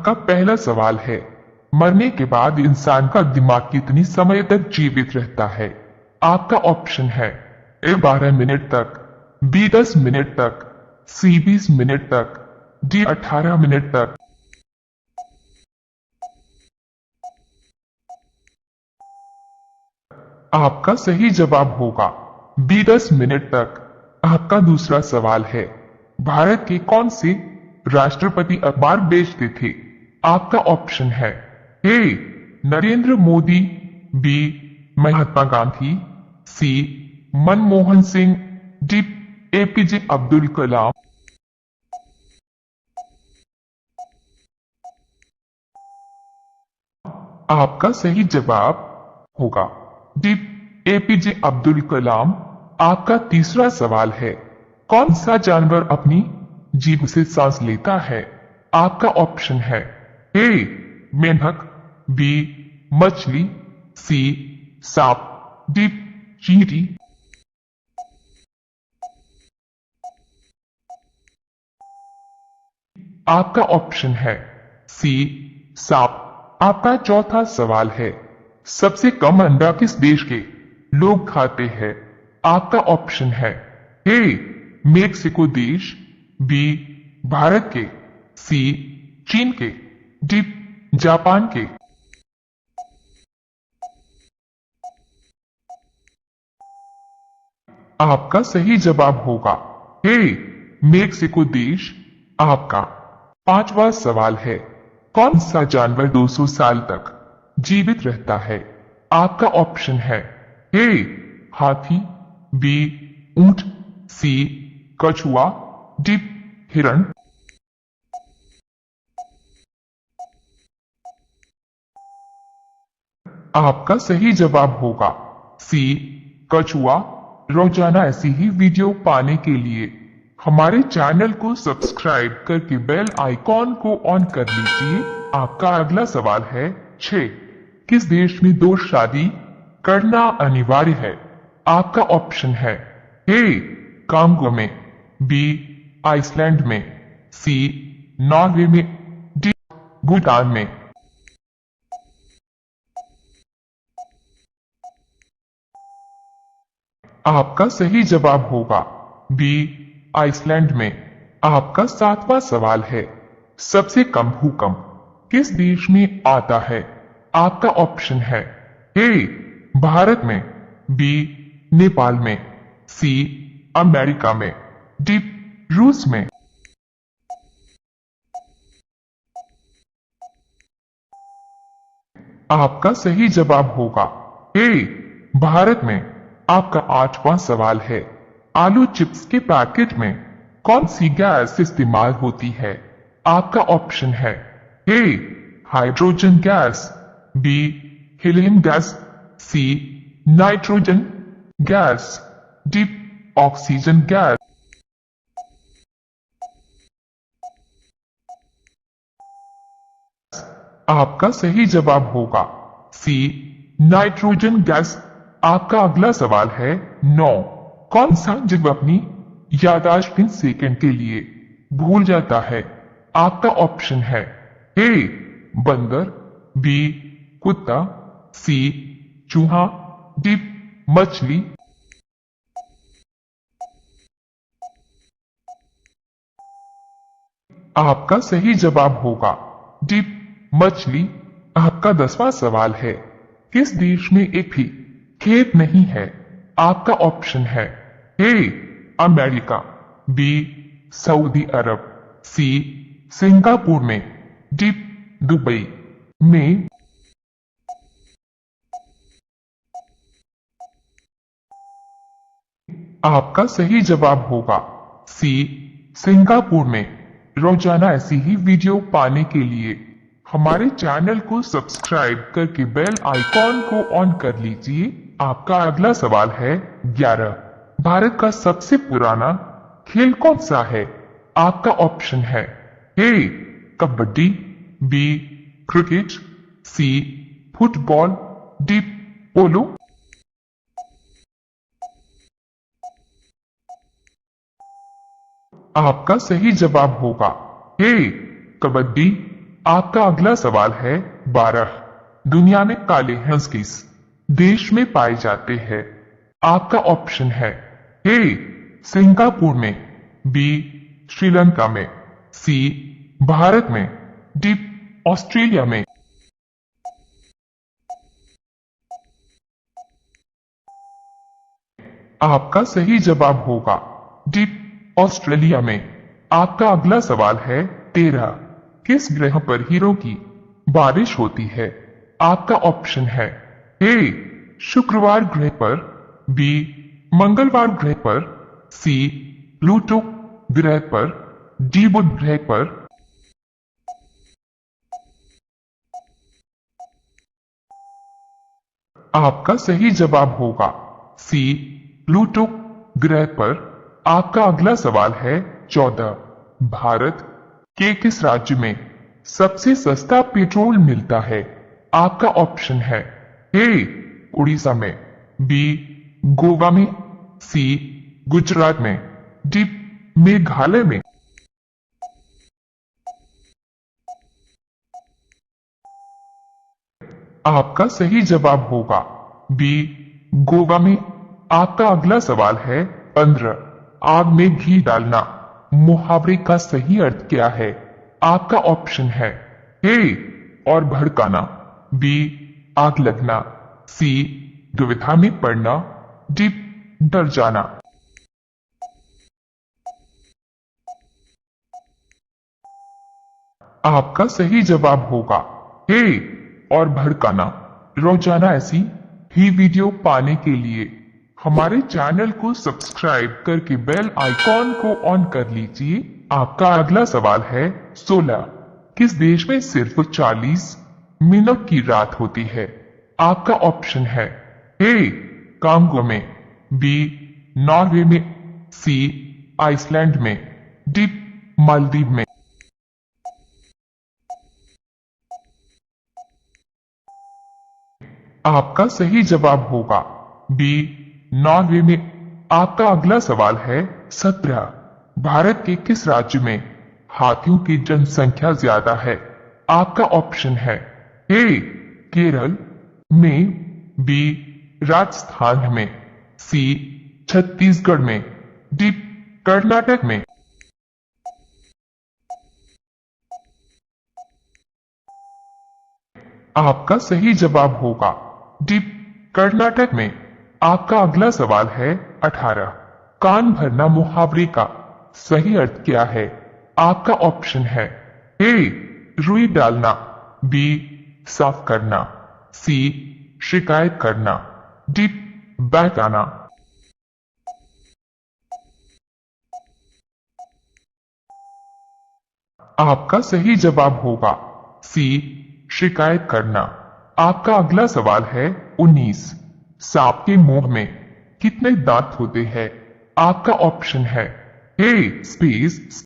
आपका पहला सवाल है, मरने के बाद इंसान का दिमाग कितनी समय तक जीवित रहता है? आपका ऑप्शन है ए 12 मिनट तक, बी 10 मिनट तक, सी 20 मिनट तक, डी 18 मिनट तक। आपका सही जवाब होगा बी 10 मिनट तक। आपका दूसरा सवाल है, भारत के कौन से राष्ट्रपति अखबार बेचते थे? आपका ऑप्शन है ए नरेंद्र मोदी, बी महात्मा गांधी, सी मनमोहन सिंह, डी एपीजे अब्दुल कलाम। आपका सही जवाब होगा डी एपीजे अब्दुल कलाम। आपका तीसरा सवाल है, कौन सा जानवर अपनी जीभ से सांस लेता है? आपका ऑप्शन है ए मेंढक, बी मछली, सी सांप, डी चींटी। आपका ऑप्शन है सी सांप। आपका चौथा सवाल है, सबसे कम अंडा किस देश के लोग खाते हैं? आपका ऑप्शन है ए मेक्सिको देश, बी भारत के, सी चीन के, डी जापान के। आपका सही जवाब होगा ए मेक्सिको देश। आपका पांचवा सवाल है, कौन सा जानवर 200 साल तक जीवित रहता है? आपका ऑप्शन है ए हाथी, बी ऊंट, सी कछुआ, डी हिरण। आपका सही जवाब होगा सी कछुआ। रोजाना ऐसी ही वीडियो पाने के लिए हमारे चैनल को सब्सक्राइब करके बेल आइकॉन को ऑन कर लीजिए। आपका अगला सवाल है 6, किस देश में दो शादी करना अनिवार्य है? आपका ऑप्शन है ए कांगो में, बी आइसलैंड में, सी नॉर्वे में, डी भूटान में। आपका सही जवाब होगा बी आइसलैंड में। आपका सातवां सवाल है, सबसे कम भूकंप किस देश में आता है? आपका ऑप्शन है ए भारत में, बी नेपाल में, सी अमेरिका में, डी रूस में। आपका सही जवाब होगा ए भारत में। आपका आठवां सवाल है, आलू चिप्स के पैकेट में कौन सी गैस इस्तेमाल होती है? आपका ऑप्शन है A hydrogen gas, B helium gas, C nitrogen gas, D oxygen gas. आपका सही जवाब होगा सी नाइट्रोजन गैस। आपका अगला सवाल है 9, कौन सा जीव अपनी याददाश्त 3 सेकंड के लिए भूल जाता है? आपका ऑप्शन है ए बंदर, बी कुत्ता, सी चूहा, डी मछली। आपका सही जवाब होगा डी मछली। आपका 10वां सवाल है, किस देश में एक भी खेत नहीं है? आपका ऑप्शन है A America, B Saudi Arab, C Singapore में, डी दुबई में। आपका सही जवाब होगा सी सिंगापुर में। रोजाना ऐसी ही वीडियो पाने के लिए हमारे चैनल को सब्सक्राइब करके बेल आइकॉन को ऑन कर लीजिए। आपका अगला सवाल है 11, भारत का सबसे पुराना खेल कौन सा है? आपका ऑप्शन है A kabaddi, B cricket, C football, D polo. आपका सही जवाब होगा ए कबड्डी। आपका अगला सवाल है 12। दुनिया में काले हंस किस देश में पाए जाते हैं? आपका ऑप्शन है ए सिंगापुर में, बी श्रीलंका में, सी भारत में, डी ऑस्ट्रेलिया में। आपका सही जवाब होगा डी ऑस्ट्रेलिया में। आपका अगला सवाल है 13। किस ग्रह पर हीरो की बारिश होती है? आपका ऑप्शन है ए शुक्रवार ग्रह पर, बी मंगलवार ग्रह पर, सी प्लूटो ग्रह पर, डी बुध ग्रह पर। आपका सही जवाब होगा सी प्लूटो ग्रह पर। आपका अगला सवाल है 14। भारत के किस राज्य में सबसे सस्ता पेट्रोल मिलता है? आपका ऑप्शन है ए उड़ीसा में, बी गोवा में, सी गुजरात में, डी मेघालय में। आपका सही जवाब होगा बी गोवा में। आपका अगला सवाल है 15। आग में घी डालना मुहावरे का सही अर्थ क्या है? आपका ऑप्शन है ए और भड़काना, बी आग लगना, सी दुविधा में पड़ना, डी डर जाना। आपका सही जवाब होगा ए और भड़काना। रोजाना ऐसी ही वीडियो पाने के लिए हमारे चैनल को सब्सक्राइब करके बेल आइकॉन को ऑन कर लीजिए। आपका अगला सवाल है 16। किस देश में सिर्फ 40 मिनट की रात होती है? आपका ऑप्शन है ए कांगो में, बी नॉर्वे में, सी आइसलैंड में, डी मालदीव में। आपका सही जवाब होगा बी नॉर्वे में। आपका अगला सवाल है 17। भारत के किस राज्य में हाथियों की जनसंख्या ज्यादा है? आपका ऑप्शन है ए केरल में, बी राजस्थान में, सी छत्तीसगढ़ में, डी कर्नाटक में। आपका सही जवाब होगा डी कर्नाटक में। आपका अगला सवाल है 18। कान भरना मुहावरे का सही अर्थ क्या है? आपका ऑप्शन है ए रुई डालना, बी साफ करना, सी शिकायत करना, डी बैक आना। आपका सही जवाब होगा सी शिकायत करना। आपका अगला सवाल है 19। सांप के मुंह में कितने दांत होते हैं? आपका ऑप्शन है ए स्पेस